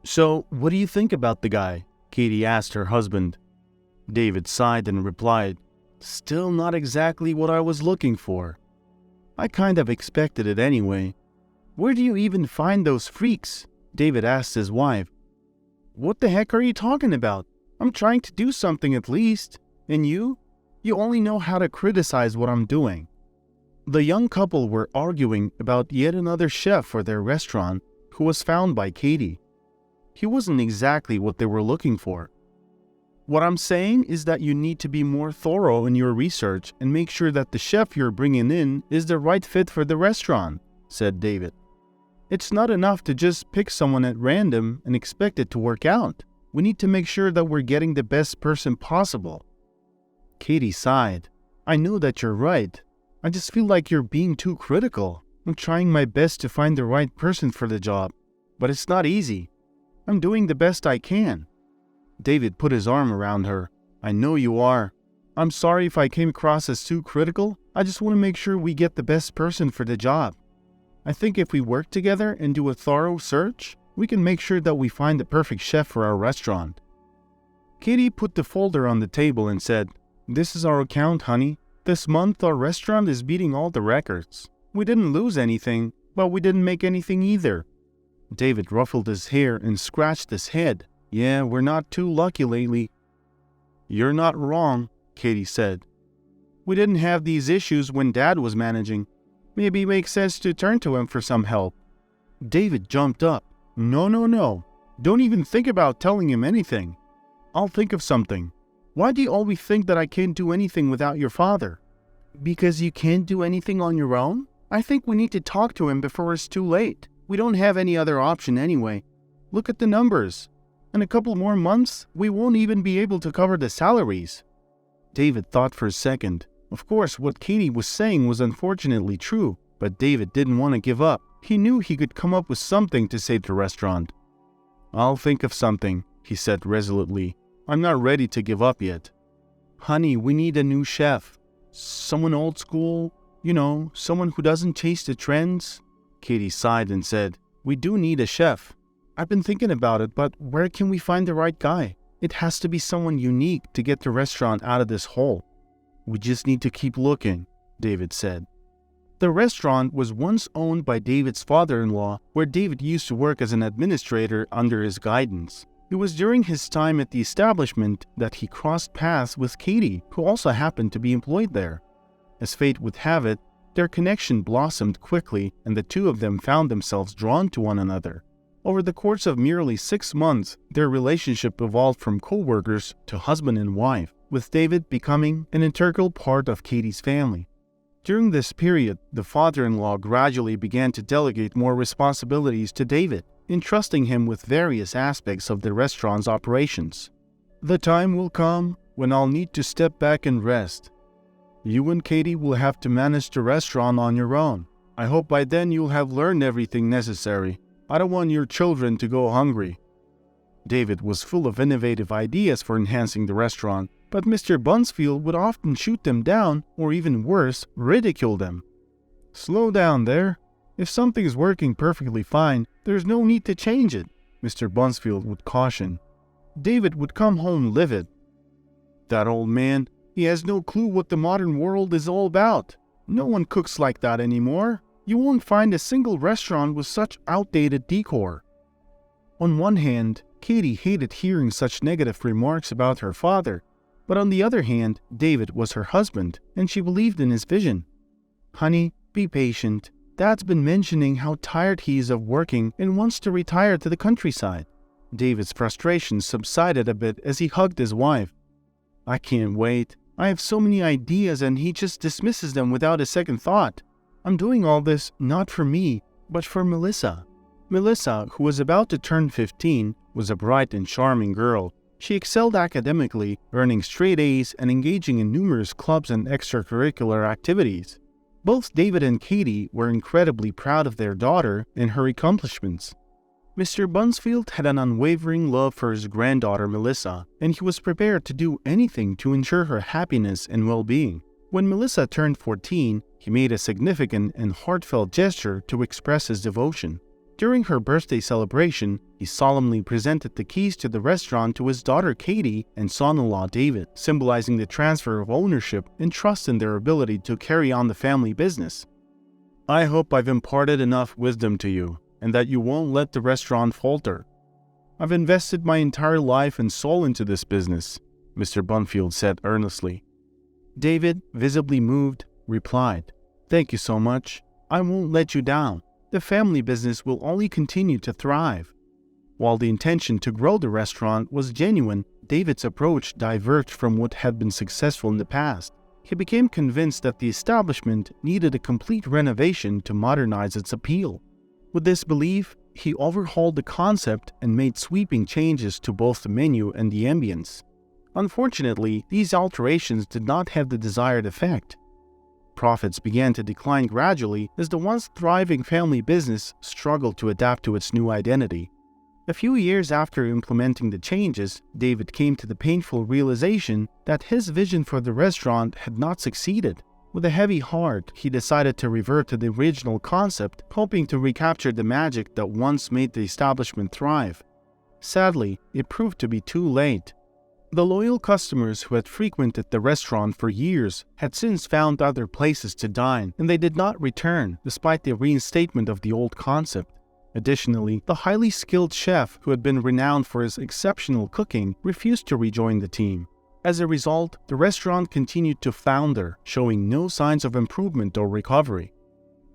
"So, what do you think about the guy?" Katie asked her husband. David sighed and replied, "Still not exactly what I was looking for. I kind of expected it anyway." "Where do you even find those freaks?" David asked his wife. "What the heck are you talking about? I'm trying to do something at least. And you? You only know how to criticize what I'm doing." The young couple were arguing about yet another chef for their restaurant who was found by Katie. He wasn't exactly what they were looking for. "What I'm saying is that you need to be more thorough in your research and make sure that the chef you're bringing in is the right fit for the restaurant," said David. "It's not enough to just pick someone at random and expect it to work out. We need to make sure that we're getting the best person possible." Katie sighed. "I know that you're right. I just feel like you're being too critical. I'm trying my best to find the right person for the job, but it's not easy. I'm doing the best I can." David put his arm around her. "I know you are. I'm sorry if I came across as too critical. I just want to make sure we get the best person for the job. I think if we work together and do a thorough search, we can make sure that we find the perfect chef for our restaurant." Katie put the folder on the table and said, "This is our account, honey. This month our restaurant is beating all the records. We didn't lose anything, but we didn't make anything either." David ruffled his hair and scratched his head. "Yeah, we're not too lucky lately." "You're not wrong," Katie said. "We didn't have these issues when Dad was managing. Maybe it makes sense to turn to him for some help." David jumped up. No. Don't even think about telling him anything. I'll think of something. Why do you always think that I can't do anything without your father?" "Because you can't do anything on your own? I think we need to talk to him before it's too late. We don't have any other option anyway. Look at the numbers. In a couple more months, we won't even be able to cover the salaries." David thought for a second. Of course, what Katie was saying was unfortunately true, but David didn't want to give up. He knew he could come up with something to save the restaurant. "I'll think of something," he said resolutely. "I'm not ready to give up yet." "Honey, we need a new chef. Someone old school, someone who doesn't chase the trends." Katie sighed and said, "We do need a chef. I've been thinking about it, but where can we find the right guy? It has to be someone unique to get the restaurant out of this hole." "We just need to keep looking," David said. The restaurant was once owned by David's father-in-law, where David used to work as an administrator under his guidance. It was during his time at the establishment that he crossed paths with Katie, who also happened to be employed there. As fate would have it, their connection blossomed quickly, and the two of them found themselves drawn to one another. Over the course of merely 6 months, their relationship evolved from co-workers to husband and wife, with David becoming an integral part of Katie's family. During this period, the father-in-law gradually began to delegate more responsibilities to David, entrusting him with various aspects of the restaurant's operations. "The time will come when I'll need to step back and rest. You and Katie will have to manage the restaurant on your own. I hope by then you'll have learned everything necessary. I don't want your children to go hungry." David was full of innovative ideas for enhancing the restaurant, but Mr. Bunsfield would often shoot them down, or even worse, ridicule them. "Slow down there. If something's working perfectly fine, there's no need to change it," Mr. Bunsfield would caution. David would come home livid. "That old man, he has no clue what the modern world is all about. No one cooks like that anymore. You won't find a single restaurant with such outdated decor." On one hand, Katie hated hearing such negative remarks about her father, but on the other hand, David was her husband, and she believed in his vision. "Honey, be patient. Dad's been mentioning how tired he is of working and wants to retire to the countryside." David's frustration subsided a bit as he hugged his wife. "I can't wait. I have so many ideas and he just dismisses them without a second thought. I'm doing all this not for me, but for Melissa." Melissa, who was about to turn 15, was a bright and charming girl. She excelled academically, earning straight A's and engaging in numerous clubs and extracurricular activities. Both David and Katie were incredibly proud of their daughter and her accomplishments. Mr. Bunsfield had an unwavering love for his granddaughter Melissa, and he was prepared to do anything to ensure her happiness and well-being. When Melissa turned 14, he made a significant and heartfelt gesture to express his devotion. During her birthday celebration, he solemnly presented the keys to the restaurant to his daughter Katie and son-in-law David, symbolizing the transfer of ownership and trust in their ability to carry on the family business. "I hope I've imparted enough wisdom to you, and that you won't let the restaurant falter. I've invested my entire life and soul into this business," Mr. Bunfield said earnestly. David, visibly moved, replied, "Thank you so much. I won't let you down. The family business will only continue to thrive." While the intention to grow the restaurant was genuine, David's approach diverged from what had been successful in the past. He became convinced that the establishment needed a complete renovation to modernize its appeal. With this belief, he overhauled the concept and made sweeping changes to both the menu and the ambience. Unfortunately, these alterations did not have the desired effect. Profits began to decline gradually as the once thriving family business struggled to adapt to its new identity. A few years after implementing the changes, David came to the painful realization that his vision for the restaurant had not succeeded. With a heavy heart, he decided to revert to the original concept, hoping to recapture the magic that once made the establishment thrive. Sadly, it proved to be too late. The loyal customers who had frequented the restaurant for years had since found other places to dine, and they did not return despite the reinstatement of the old concept. Additionally, the highly skilled chef who had been renowned for his exceptional cooking refused to rejoin the team. As a result, the restaurant continued to flounder, showing no signs of improvement or recovery.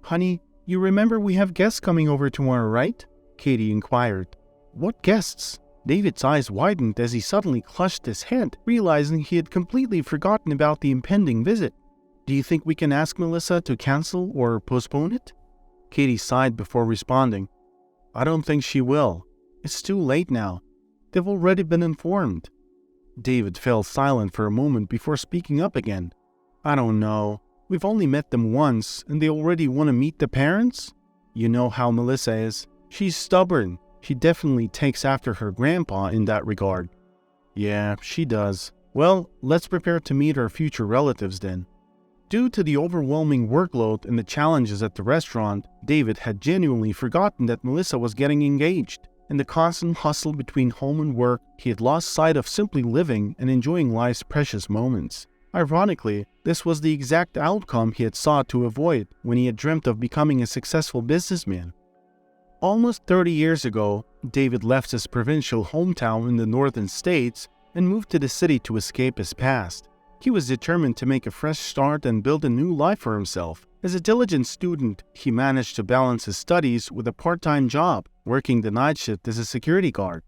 "Honey, you remember we have guests coming over tomorrow, right?" Katie inquired. "What guests?" David's eyes widened as he suddenly clutched his head, realizing he had completely forgotten about the impending visit. "Do you think we can ask Melissa to cancel or postpone it?" Katie sighed before responding. "I don't think she will. It's too late now. They've already been informed." David fell silent for a moment before speaking up again. "I don't know. We've only met them once, and they already want to meet the parents? You know how Melissa is. She's stubborn. She definitely takes after her grandpa in that regard." "Yeah, she does. Well, let's prepare to meet our future relatives then." Due to the overwhelming workload and the challenges at the restaurant, David had genuinely forgotten that Melissa was getting engaged. In the constant hustle between home and work, he had lost sight of simply living and enjoying life's precious moments. Ironically, this was the exact outcome he had sought to avoid when he had dreamt of becoming a successful businessman. Almost 30 years ago, David left his provincial hometown in the northern states and moved to the city to escape his past. He was determined to make a fresh start and build a new life for himself. As a diligent student, he managed to balance his studies with a part-time job, working the night shift as a security guard.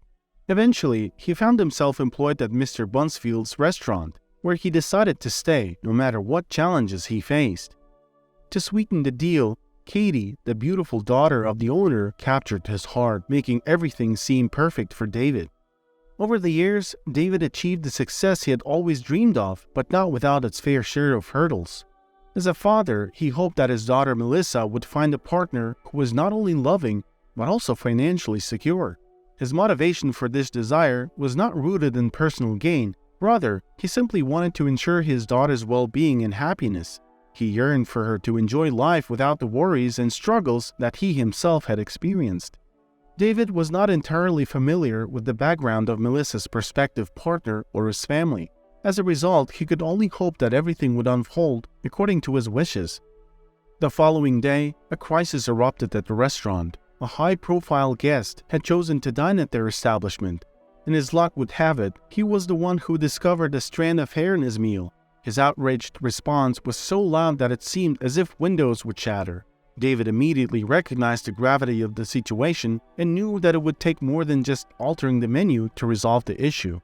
Eventually, he found himself employed at Mr. Bunfield's restaurant, where he decided to stay no matter what challenges he faced. To sweeten the deal, Katie, the beautiful daughter of the owner, captured his heart, making everything seem perfect for David. Over the years, David achieved the success he had always dreamed of, but not without its fair share of hurdles. As a father, he hoped that his daughter Melissa would find a partner who was not only loving, but also financially secure. His motivation for this desire was not rooted in personal gain. Rather, he simply wanted to ensure his daughter's well-being and happiness. He yearned for her to enjoy life without the worries and struggles that he himself had experienced. David was not entirely familiar with the background of Melissa's prospective partner or his family. As a result, he could only hope that everything would unfold according to his wishes. The following day, a crisis erupted at the restaurant. A high-profile guest had chosen to dine at their establishment, and as luck would have it, he was the one who discovered a strand of hair in his meal. His outraged response was so loud that it seemed as if windows would shatter. David immediately recognized the gravity of the situation and knew that it would take more than just altering the menu to resolve the issue.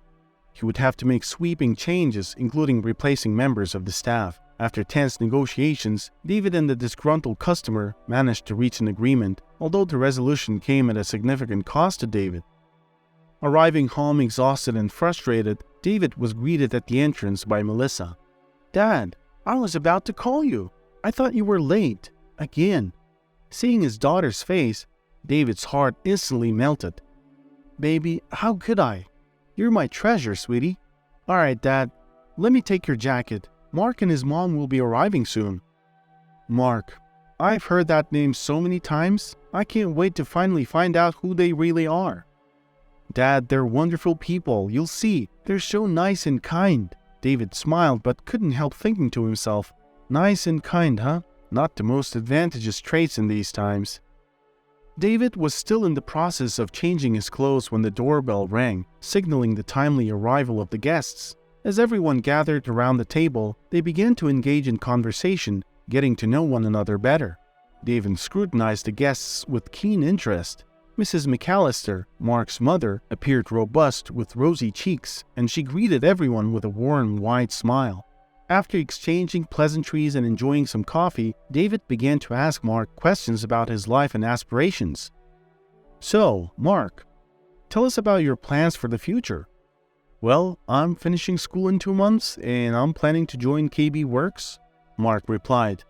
He would have to make sweeping changes, including replacing members of the staff. After tense negotiations, David and the disgruntled customer managed to reach an agreement, although the resolution came at a significant cost to David. Arriving home exhausted and frustrated, David was greeted at the entrance by Melissa. "Dad, I was about to call you. I thought you were late. Again." Seeing his daughter's face, David's heart instantly melted. "Baby, how could I? You're my treasure, sweetie." "All right, Dad, let me take your jacket. Mark and his mom will be arriving soon." "Mark, I've heard that name so many times, I can't wait to finally find out who they really are. Dad, they're wonderful people, you'll see. They're so nice and kind. David smiled but couldn't help thinking to himself, nice and kind, huh? Not the most advantageous traits in these times. David was still in the process of changing his clothes when the doorbell rang, signaling the timely arrival of the guests. As everyone gathered around the table, they began to engage in conversation, getting to know one another better. David scrutinized the guests with keen interest. Mrs. McAllister, Mark's mother, appeared robust with rosy cheeks, and she greeted everyone with a warm, wide smile. After exchanging pleasantries and enjoying some coffee, David began to ask Mark questions about his life and aspirations. So, Mark, tell us about your plans for the future. Well, I'm finishing school in 2 months, and I'm planning to join KB Works, Mark replied.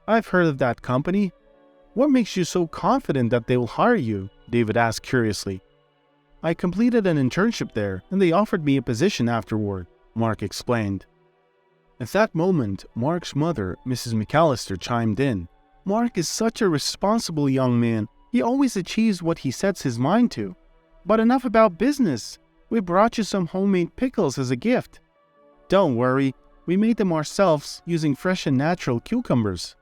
I've heard of that company. What makes you so confident that they will hire you? David asked curiously. I completed an internship there, and they offered me a position afterward, Mark explained. At that moment, Mark's mother, Mrs. McAllister, chimed in. Mark is such a responsible young man. He always achieves what he sets his mind to. But enough about business. We brought you some homemade pickles as a gift. Don't worry, we made them ourselves using fresh and natural cucumbers.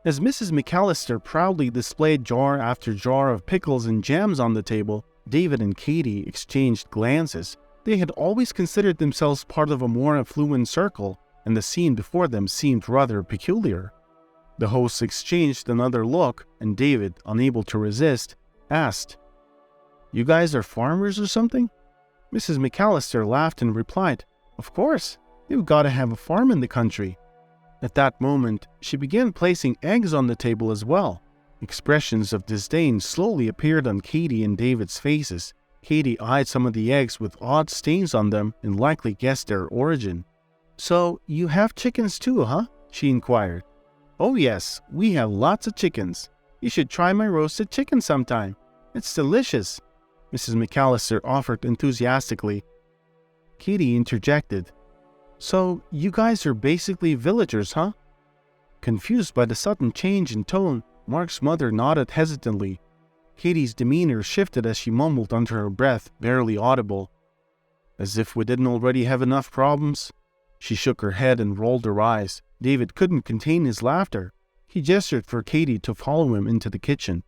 As Mrs. McAllister proudly displayed jar after jar of pickles and jams on the table, David and Katie exchanged glances. They had always considered themselves part of a more affluent circle, and the scene before them seemed rather peculiar. The hosts exchanged another look, and David, unable to resist, asked, You guys are farmers or something? Mrs. McAllister laughed and replied, Of course, you've got to have a farm in the country. At that moment, she began placing eggs on the table as well. Expressions of disdain slowly appeared on Katie and David's faces. Katie eyed some of the eggs with odd stains on them and likely guessed their origin. So, you have chickens too, huh? She inquired. Oh yes, we have lots of chickens. You should try my roasted chicken sometime. It's delicious, Mrs. McAllister offered enthusiastically. Katie interjected. So, you guys are basically villagers, huh? Confused by the sudden change in tone, Mark's mother nodded hesitantly. Katie's demeanor shifted as she mumbled under her breath, barely audible. As if we didn't already have enough problems? She shook her head and rolled her eyes. David couldn't contain his laughter. He gestured for Katie to follow him into the kitchen.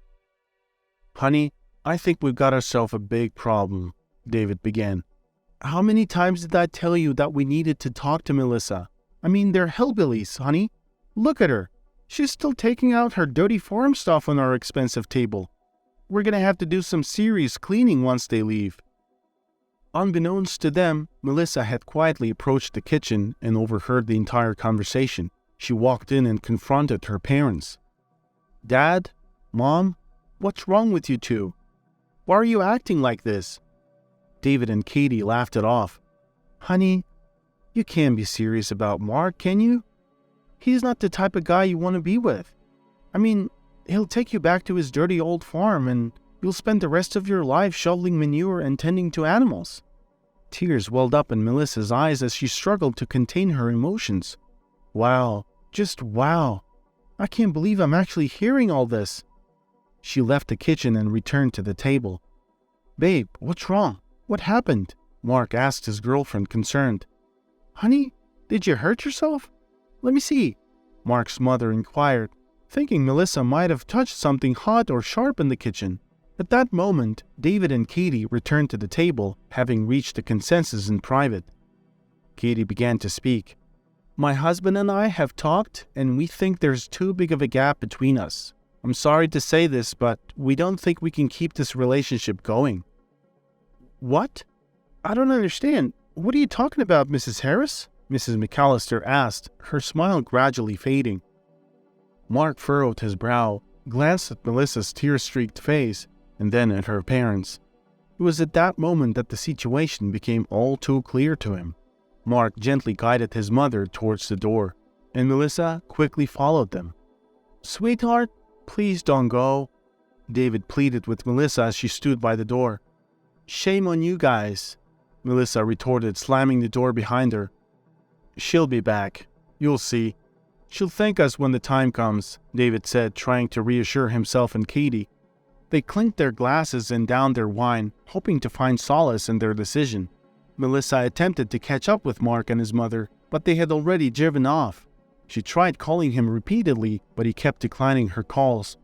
Honey, I think we've got ourselves a big problem, David began. How many times did I tell you that we needed to talk to Melissa? I mean, they're hillbillies, honey. Look at her. She's still taking out her dirty farm stuff on our expensive table. We're gonna have to do some serious cleaning once they leave. Unbeknownst to them, Melissa had quietly approached the kitchen and overheard the entire conversation. She walked in and confronted her parents. Dad? Mom? What's wrong with you two? Why are you acting like this? David and Katie laughed it off. Honey, you can't be serious about Mark, can you? He's not the type of guy you want to be with. I mean, he'll take you back to his dirty old farm and you'll spend the rest of your life shoveling manure and tending to animals. Tears welled up in Melissa's eyes as she struggled to contain her emotions. Wow, just wow. I can't believe I'm actually hearing all this. She left the kitchen and returned to the table. Babe, what's wrong? What happened? Mark asked his girlfriend, concerned. Honey, did you hurt yourself? Let me see, Mark's mother inquired, thinking Melissa might have touched something hot or sharp in the kitchen. At that moment, David and Katie returned to the table, having reached a consensus in private. Katie began to speak. My husband and I have talked, and we think there's too big of a gap between us. I'm sorry to say this, but we don't think we can keep this relationship going. What? I don't understand. What are you talking about, Mrs. Harris? Mrs. McAllister asked, her smile gradually fading. Mark furrowed his brow, glanced at Melissa's tear-streaked face, and then at her parents. It was at that moment that the situation became all too clear to him. Mark gently guided his mother towards the door, and Melissa quickly followed them. Sweetheart, please don't go, David pleaded with Melissa as she stood by the door. Shame on you guys, Melissa retorted, slamming the door behind her. She'll be back. You'll see, She'll thank us when the time comes, David said, trying to reassure himself and Katie. They clinked their glasses and downed their wine, hoping to find solace in their decision. Melissa attempted to catch up with Mark and his mother, but they had already driven off. She tried calling him repeatedly, but he kept declining her calls.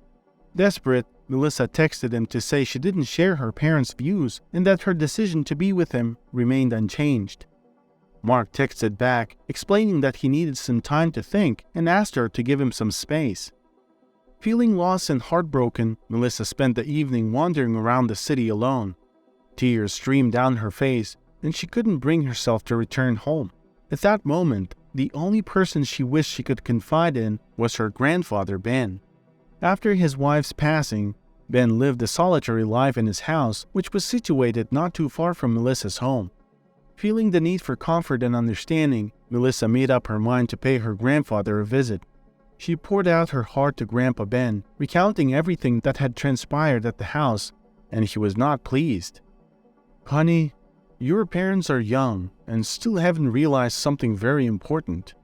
Desperate, Melissa texted him to say she didn't share her parents' views and that her decision to be with him remained unchanged. Mark texted back, explaining that he needed some time to think and asked her to give him some space. Feeling lost and heartbroken, Melissa spent the evening wandering around the city alone. Tears streamed down her face, and she couldn't bring herself to return home. At that moment, the only person she wished she could confide in was her grandfather, Ben. After his wife's passing, Ben lived a solitary life in his house, which was situated not too far from Melissa's home. Feeling the need for comfort and understanding, Melissa made up her mind to pay her grandfather a visit. She poured out her heart to Grandpa Ben, recounting everything that had transpired at the house, and he was not pleased. "Honey, your parents are young and still haven't realized something very important.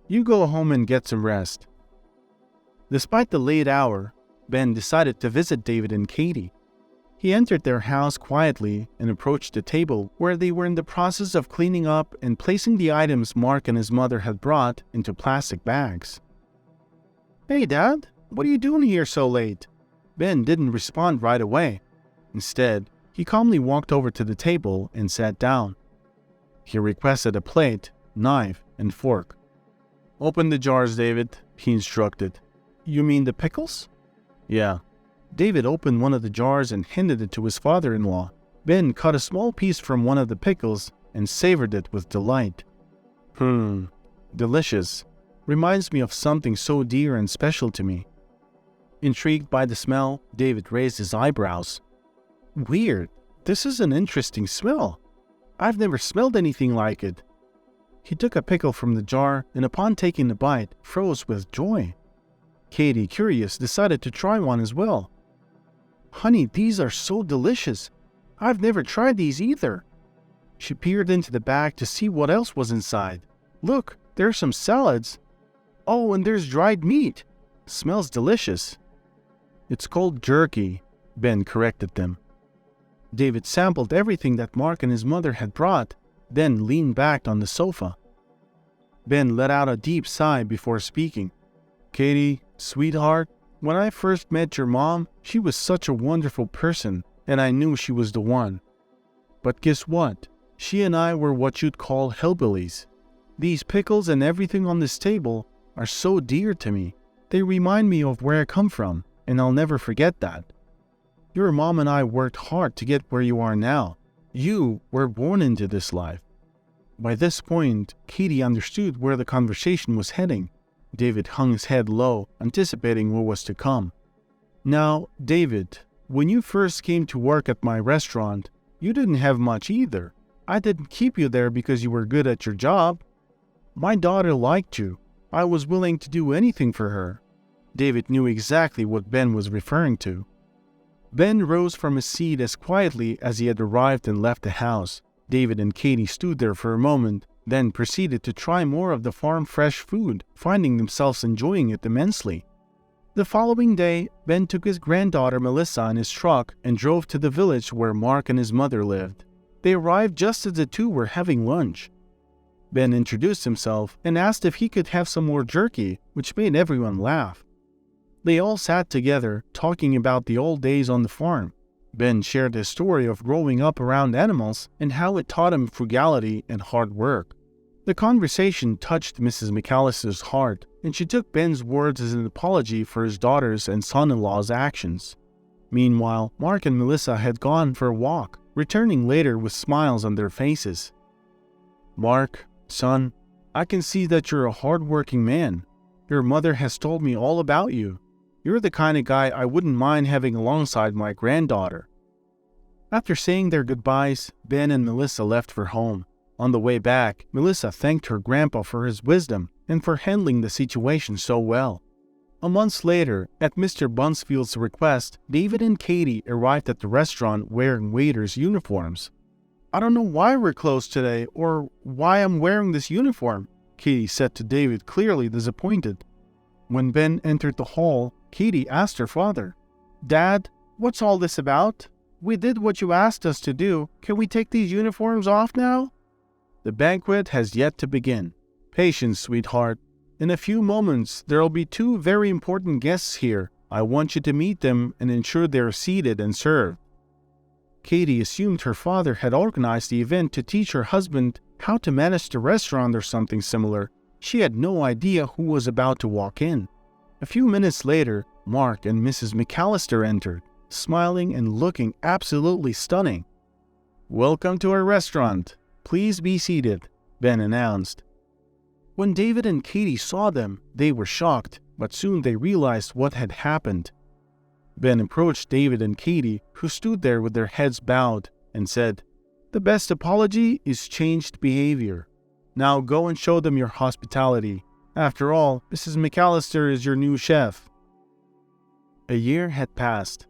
You go home and get some rest." Despite the late hour, Ben decided to visit David and Katie. He entered their house quietly and approached the table where they were in the process of cleaning up and placing the items Mark and his mother had brought into plastic bags. "Hey, Dad, what are you doing here so late?" Ben didn't respond right away. Instead, he calmly walked over to the table and sat down. He requested a plate, knife, and fork. "Open the jars, David," he instructed. "You mean the pickles?" "Yeah." David opened one of the jars and handed it to his father-in-law. Ben cut a small piece from one of the pickles and savored it with delight. Delicious. Reminds me of something so dear and special to me." Intrigued by the smell, David raised his eyebrows. "Weird. This is an interesting smell. I've never smelled anything like it." He took a pickle from the jar and upon taking a bite, froze with joy. Katie, curious, decided to try one as well. "Honey, these are so delicious. I've never tried these either." She peered into the bag to see what else was inside. "Look, there's some salads. Oh, and there's dried meat. Smells delicious." "It's called jerky," Ben corrected them. David sampled everything that Mark and his mother had brought, then leaned back on the sofa. Ben let out a deep sigh before speaking. "Katie, sweetheart, when I first met your mom, she was such a wonderful person, and I knew she was the one. But guess what? She and I were what you'd call hillbillies. These pickles and everything on this table are so dear to me. They remind me of where I come from, and I'll never forget that. Your mom and I worked hard to get where you are now. You were born into this life." By this point, Katie understood where the conversation was heading. David hung his head low, anticipating what was to come. "Now, David, when you first came to work at my restaurant, you didn't have much either. I didn't keep you there because you were good at your job. My daughter liked you. I was willing to do anything for her." David knew exactly what Ben was referring to. Ben rose from his seat as quietly as he had arrived and left the house. David and Katie stood there for a moment, then proceeded to try more of the farm-fresh food, finding themselves enjoying it immensely. The following day, Ben took his granddaughter Melissa in his truck and drove to the village where Mark and his mother lived. They arrived just as the two were having lunch. Ben introduced himself and asked if he could have some more jerky, which made everyone laugh. They all sat together, talking about the old days on the farm. Ben shared his story of growing up around animals and how it taught him frugality and hard work. The conversation touched Mrs. McAllister's heart, and she took Ben's words as an apology for his daughter's and son-in-law's actions. Meanwhile, Mark and Melissa had gone for a walk, returning later with smiles on their faces. "Mark, son, I can see that you're a hard-working man. Your mother has told me all about you. You're the kind of guy I wouldn't mind having alongside my granddaughter." After saying their goodbyes, Ben and Melissa left for home. On the way back, Melissa thanked her grandpa for his wisdom and for handling the situation so well. A month later, at Mr. Bunsfield's request, David and Katie arrived at the restaurant wearing waiters' uniforms. "I don't know why we're closed today or why I'm wearing this uniform," Katie said to David, clearly disappointed. When Ben entered the hall, Katie asked her father, "Dad, what's all this about? We did what you asked us to do. Can we take these uniforms off now?" "The banquet has yet to begin. Patience, sweetheart. In a few moments, there'll be 2 very important guests here. I want you to meet them and ensure they're seated and served." Katie assumed her father had organized the event to teach her husband how to manage the restaurant or something similar. She had no idea who was about to walk in. A few minutes later, Mark and Mrs. McAllister entered, smiling and looking absolutely stunning. "Welcome to our restaurant. Please be seated," Ben announced. When David and Katie saw them, they were shocked, but soon they realized what had happened. Ben approached David and Katie, who stood there with their heads bowed, and said, "The best apology is changed behavior. Now go and show them your hospitality. After all, Mrs. McAllister is your new chef." A year had passed.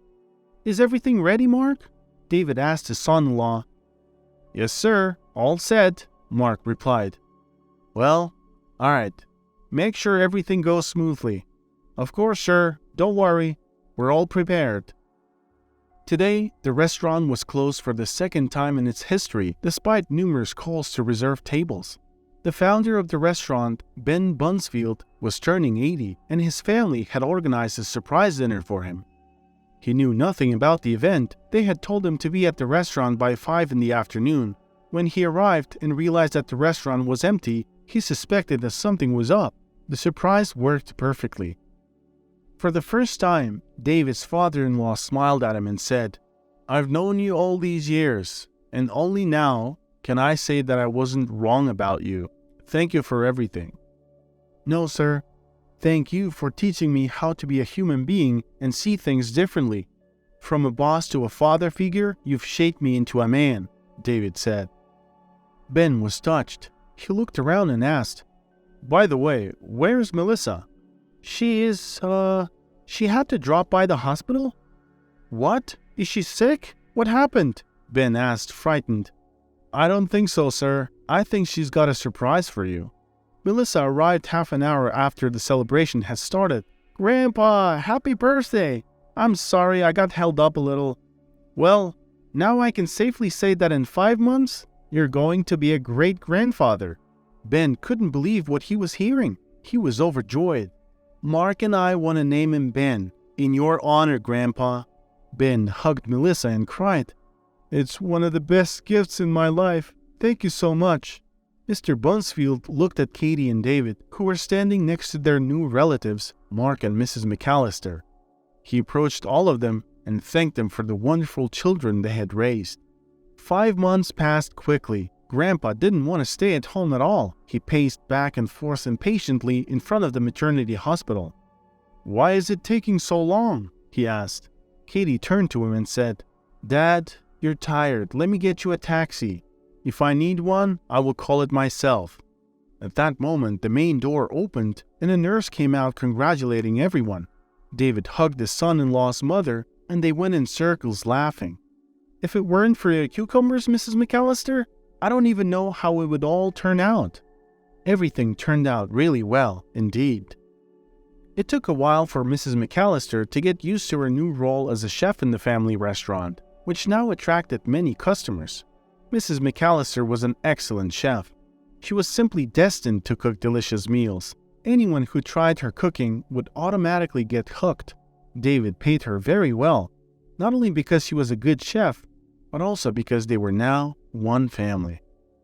"Is everything ready, Mark?" David asked his son-in-law. "Yes, sir. All set," Mark replied. "Well, all right. Make sure everything goes smoothly." "Of course, sir. Don't worry. We're all prepared." Today, the restaurant was closed for the second time in its history, despite numerous calls to reserve tables. The founder of the restaurant, Ben Bunsfield, was turning 80, and his family had organized a surprise dinner for him. He knew nothing about the event. They had told him to be at the restaurant by 5 in the afternoon. When he arrived and realized that the restaurant was empty, he suspected that something was up. The surprise worked perfectly. For the first time, David's father-in-law smiled at him and said, "I've known you all these years, and only now can I say that I wasn't wrong about you. Thank you for everything." "No, sir. Thank you for teaching me how to be a human being and see things differently. From a boss to a father figure, you've shaped me into a man," David said. Ben was touched. He looked around and asked, "By the way, where's Melissa?" She had to drop by the hospital." "What? Is she sick? What happened?" Ben asked, frightened. "I don't think so, sir. I think she's got a surprise for you." Melissa arrived half an hour after the celebration had started. "Grandpa, happy birthday! I'm sorry I got held up a little." "Well, now I can safely say that in 5 months, you're going to be a great-grandfather." Ben couldn't believe what he was hearing. He was overjoyed. "Mark and I want to name him Ben, in your honor, Grandpa." Ben hugged Melissa and cried, "It's one of the best gifts in my life. Thank you so much." Mr. Bunsfield looked at Katie and David, who were standing next to their new relatives, Mark and Mrs. McAllister. He approached all of them and thanked them for the wonderful children they had raised. 5 months passed quickly. Grandpa didn't want to stay at home at all. He paced back and forth impatiently in front of the maternity hospital. "Why is it taking so long?" he asked. Katie turned to him and said, "Dad, you're tired. Let me get you a taxi. If I need one, I will call it myself." At that moment, the main door opened and a nurse came out congratulating everyone. David hugged his son-in-law's mother and they went in circles laughing. "If it weren't for your cucumbers, Mrs. McAllister, I don't even know how it would all turn out." Everything turned out really well, indeed. It took a while for Mrs. McAllister to get used to her new role as a chef in the family restaurant, which now attracted many customers. Mrs. McAllister was an excellent chef. She was simply destined to cook delicious meals. Anyone who tried her cooking would automatically get hooked. David paid her very well, not only because she was a good chef, but also because they were now one family.